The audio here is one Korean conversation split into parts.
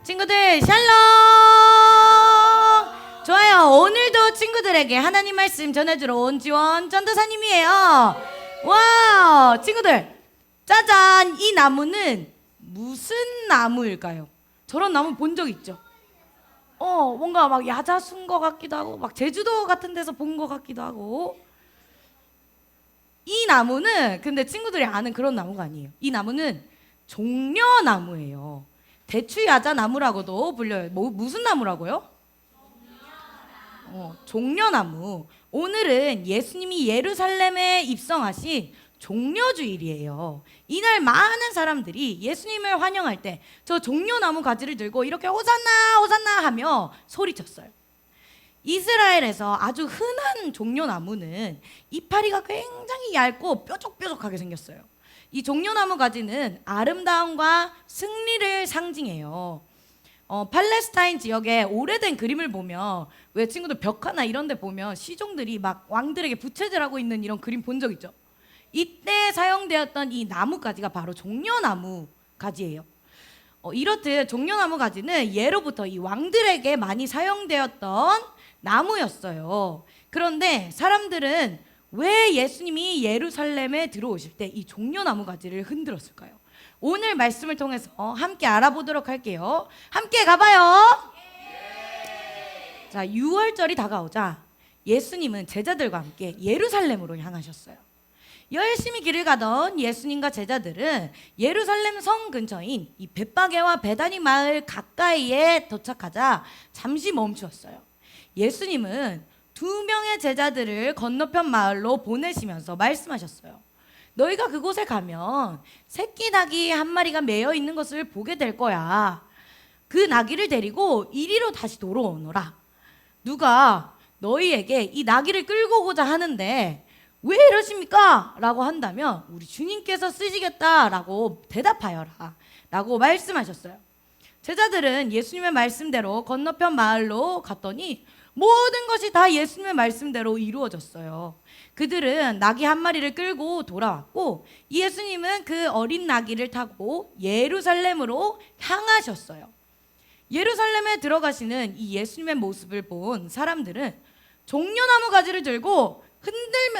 친구들 샬롬. 좋아요. 오늘도 친구들에게 하나님 말씀 전해주러 온 지원 전도사님이에요. 와, 친구들 짜잔, 이 나무는 무슨 나무일까요? 저런 나무 본 적 있죠? 뭔가 막 야자수인 것 같기도 하고 막 제주도 같은 데서 본 것 같기도 하고. 이 나무는 근데 친구들이 아는 그런 나무가 아니에요. 이 나무는 종려나무예요. 대추야자나무라고도 불려요. 무슨 나무라고요? 종려나무. 오늘은 예수님이 예루살렘에 입성하신 종려주일이에요. 이날 많은 사람들이 예수님을 환영할 때 저 종려나무 가지를 들고 이렇게 호산나 호산나 하며 소리쳤어요. 이스라엘에서 아주 흔한 종려나무는 이파리가 굉장히 얇고 뾰족뾰족하게 생겼어요. 이 종려나무 가지는 아름다움과 승리를 상징해요. 팔레스타인 지역의 오래된 그림을 보면 왜 친구들 벽 하나 이런 데 보면 시종들이 막 왕들에게 부채질하고 있는 이런 그림 본 적 있죠? 이때 사용되었던 이 나무 가지가 바로 종려나무 가지예요. 이렇듯 종려나무 가지는 예로부터 이 왕들에게 많이 사용되었던 나무였어요. 그런데 사람들은 왜 예수님이 예루살렘에 들어오실 때 이 종려나무 가지를 흔들었을까요? 오늘 말씀을 통해서 함께 알아보도록 할게요. 함께 가봐요. 자, 6월절이 다가오자 예수님은 제자들과 함께 예루살렘으로 향하셨어요. 열심히 길을 가던 예수님과 제자들은 예루살렘 성 근처인 이 벳바게와 베다니 마을 가까이에 도착하자 잠시 멈추었어요. 예수님은 2명의 제자들을 건너편 마을로 보내시면서 말씀하셨어요. 너희가 그곳에 가면 새끼 나귀 한 마리가 매여 있는 것을 보게 될 거야. 그 나귀를 데리고 이리로 다시 돌아오너라. 누가 너희에게 이 나귀를 끌고 오고자 하는데 왜 이러십니까? 라고 한다면 우리 주님께서 쓰시겠다라고 대답하여라 라고 말씀하셨어요. 제자들은 예수님의 말씀대로 건너편 마을로 갔더니 모든 것이 다 예수님의 말씀대로 이루어졌어요. 그들은 나귀 한 마리를 끌고 돌아왔고 예수님은 그 어린 나귀를 타고 예루살렘으로 향하셨어요. 예루살렘에 들어가시는 이 예수님의 모습을 본 사람들은 종려나무 가지를 들고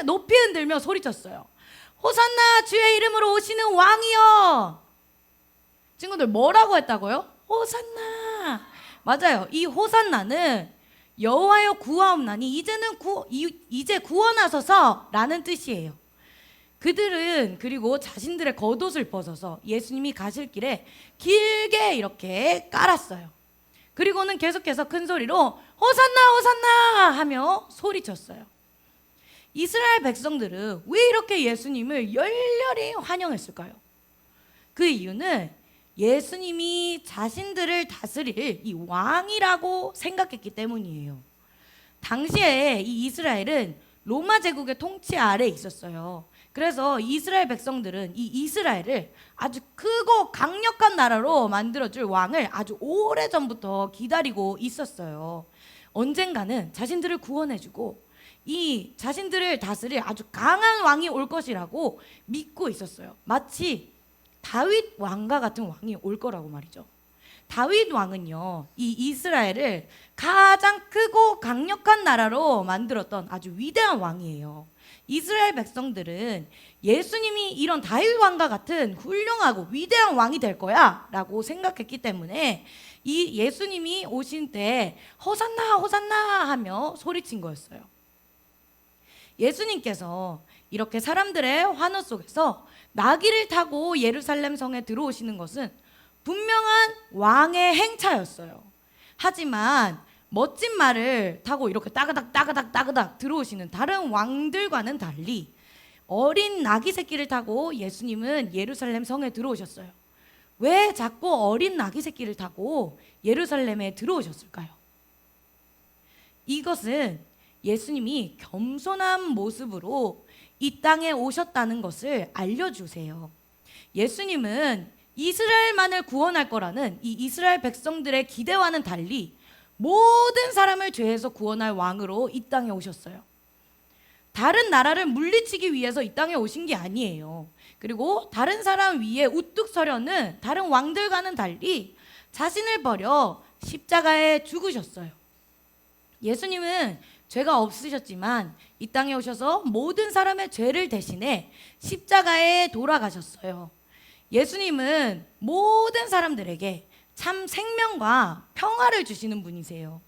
높이 흔들며 소리쳤어요. 호산나, 주의 이름으로 오시는 왕이여. 친구들 뭐라고 했다고요? 호산나. 맞아요. 이 호산나는 여호와여 구하옵나니 이제 구원하소서 라는 뜻이에요. 그들은 그리고 자신들의 겉옷을 벗어서 예수님이 가실 길에 길게 이렇게 깔았어요. 그리고는 계속해서 큰 소리로 호산나 호산나 하며 소리쳤어요. 이스라엘 백성들은 왜 이렇게 예수님을 열렬히 환영했을까요? 그 이유는 예수님이 자신들을 다스릴 이 왕이라고 생각했기 때문이에요. 당시에 이 이스라엘은 로마 제국의 통치 아래에 있었어요. 그래서 이스라엘 백성들은 이 이스라엘을 아주 크고 강력한 나라로 만들어줄 왕을 아주 오래전부터 기다리고 있었어요. 언젠가는 자신들을 구원해주고 이 자신들을 다스릴 아주 강한 왕이 올 것이라고 믿고 있었어요. 마치 다윗 왕과 같은 왕이 올 거라고 말이죠. 다윗 왕은요, 이 이스라엘을 가장 크고 강력한 나라로 만들었던 아주 위대한 왕이에요. 이스라엘 백성들은 예수님이 이런 다윗 왕과 같은 훌륭하고 위대한 왕이 될 거야 라고 생각했기 때문에 이 예수님이 오신 때 호산나 호산나 하며 소리친 거였어요. 예수님께서 이렇게 사람들의 환호 속에서 나귀를 타고 예루살렘 성에 들어오시는 것은 분명한 왕의 행차였어요. 하지만 멋진 말을 타고 이렇게 따그닥 따그닥 따그닥 들어오시는 다른 왕들과는 달리 어린 나귀 새끼를 타고 예수님은 예루살렘 성에 들어오셨어요. 왜 자꾸 어린 나귀 새끼를 타고 예루살렘에 들어오셨을까요? 이것은 예수님이 겸손한 모습으로 이 땅에 오셨다는 것을 알려주세요. 예수님은 이스라엘만을 구원할 거라는 이 이스라엘 백성들의 기대와는 달리 모든 사람을 죄에서 구원할 왕으로 이 땅에 오셨어요. 다른 나라를 물리치기 위해서 이 땅에 오신 게 아니에요. 그리고 다른 사람 위에 우뚝 서려는 다른 왕들과는 달리 자신을 버려 십자가에 죽으셨어요. 예수님은 죄가 없으셨지만 이 땅에 오셔서 모든 사람의 죄를 대신해 십자가에 돌아가셨어요. 예수님은 모든 사람들에게 참 생명과 평화를 주시는 분이세요.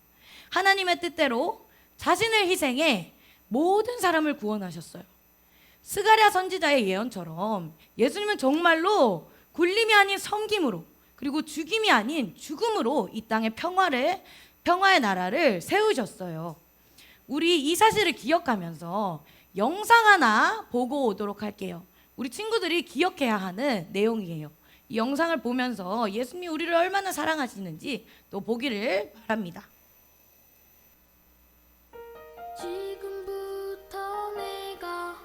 하나님의 뜻대로 자신을 희생해 모든 사람을 구원하셨어요. 스가랴 선지자의 예언처럼 예수님은 정말로 굴림이 아닌 섬김으로, 그리고 죽임이 아닌 죽음으로 이 땅에 평화의 나라를 세우셨어요. 우리 이 사실을 기억하면서 영상 하나 보고 오도록 할게요. 우리 친구들이 기억해야 하는 내용이에요. 이 영상을 보면서 예수님이 우리를 얼마나 사랑하시는지 또 보기를 바랍니다. 지금부터 내가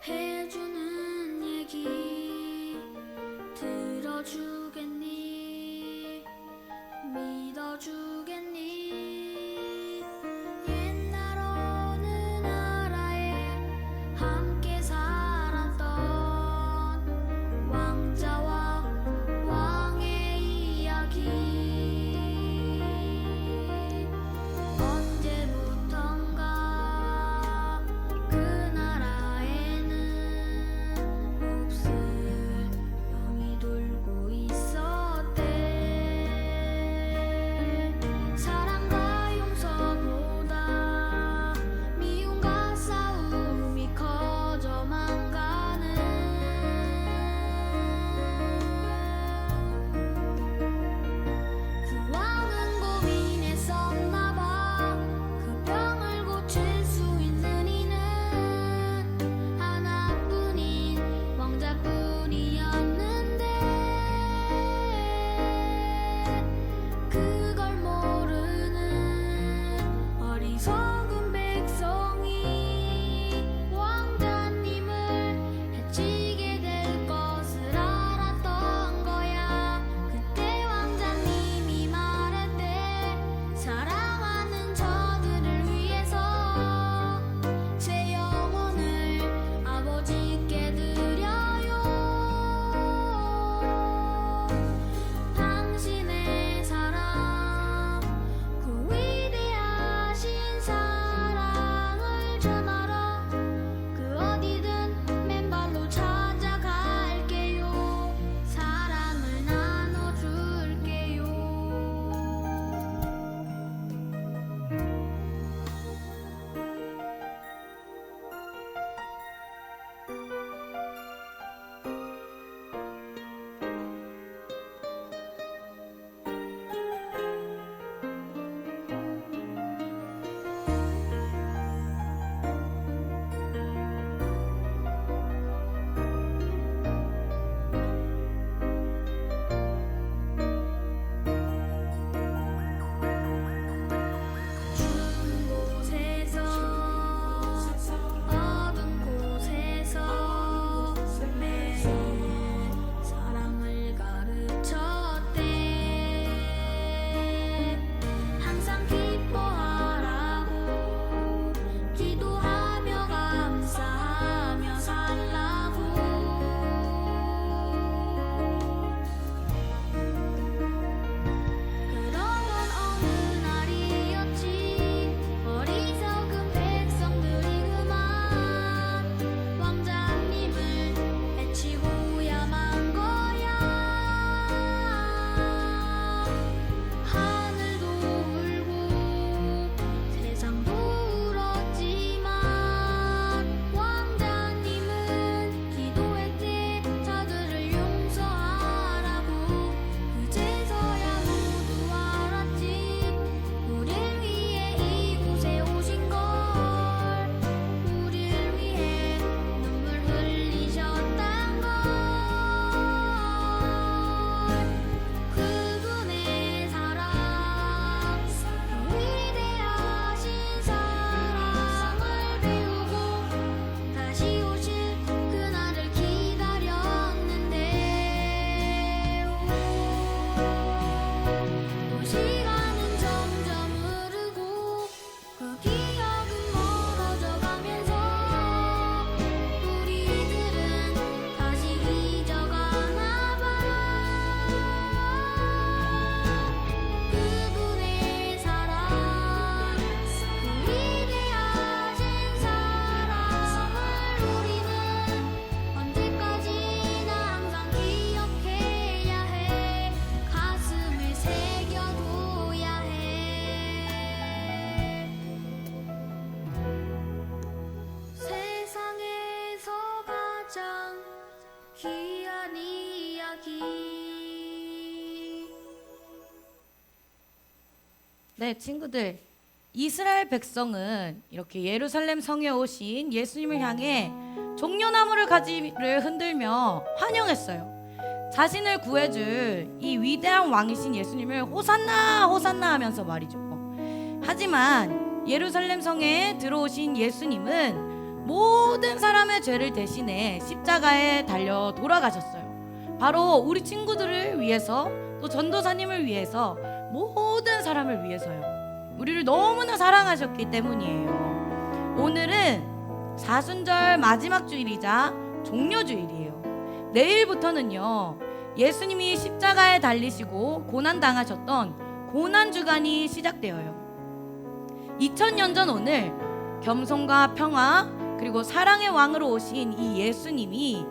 해주는 얘기 들어주겠니? 믿어주겠니? 옛날 어느 나라에 함께 살았던 왕자와 왕의 이야기. 언제부턴가 그 나라에는 몹쓸 병이 돌고 있어. 네, 친구들. 이스라엘 백성은 이렇게 예루살렘 성에 오신 예수님을 향해 종려나무를 가지를 흔들며 환영했어요. 자신을 구해줄 이 위대한 왕이신 예수님을 호산나 호산나 하면서 말이죠. 하지만 예루살렘 성에 들어오신 예수님은 모든 사람의 죄를 대신해 십자가에 달려 돌아가셨어요. 바로 우리 친구들을 위해서, 또 전도사님을 위해서, 모든 사람을 위해서요. 우리를 너무나 사랑하셨기 때문이에요. 오늘은 사순절 마지막 주일이자 종려주일이에요. 내일부터는요, 예수님이 십자가에 달리시고 고난당하셨던 고난주간이 시작되어요. 2000년 전 오늘 겸손과 평화 그리고 사랑의 왕으로 오신 이 예수님이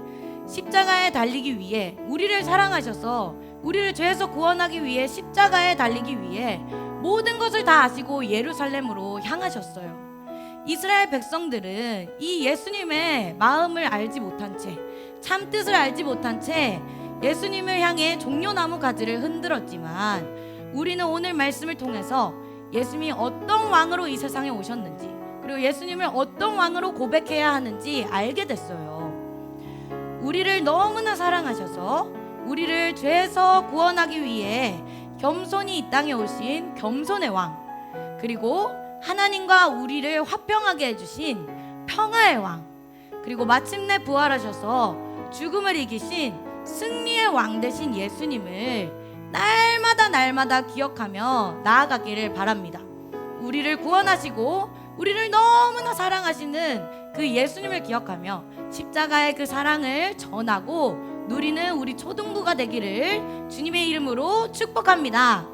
십자가에 달리기 위해 우리를 사랑하셔서 우리를 죄에서 구원하기 위해 십자가에 달리기 위해 모든 것을 다 아시고 예루살렘으로 향하셨어요. 이스라엘 백성들은 이 예수님의 마음을 알지 못한 채, 참 뜻을 알지 못한 채 예수님을 향해 종려나무 가지를 흔들었지만 우리는 오늘 말씀을 통해서 예수님이 어떤 왕으로 이 세상에 오셨는지, 그리고 예수님을 어떤 왕으로 고백해야 하는지 알게 됐어요. 우리를 너무나 사랑하셔서 우리를 죄에서 구원하기 위해 겸손히 이 땅에 오신 겸손의 왕, 그리고 하나님과 우리를 화평하게 해주신 평화의 왕, 그리고 마침내 부활하셔서 죽음을 이기신 승리의 왕 되신 예수님을 날마다 기억하며 나아가기를 바랍니다. 우리를 구원하시고 우리를 너무나 사랑하시는 그 예수님을 기억하며 십자가의 그 사랑을 전하고 누리는 우리 초등부가 되기를 주님의 이름으로 축복합니다.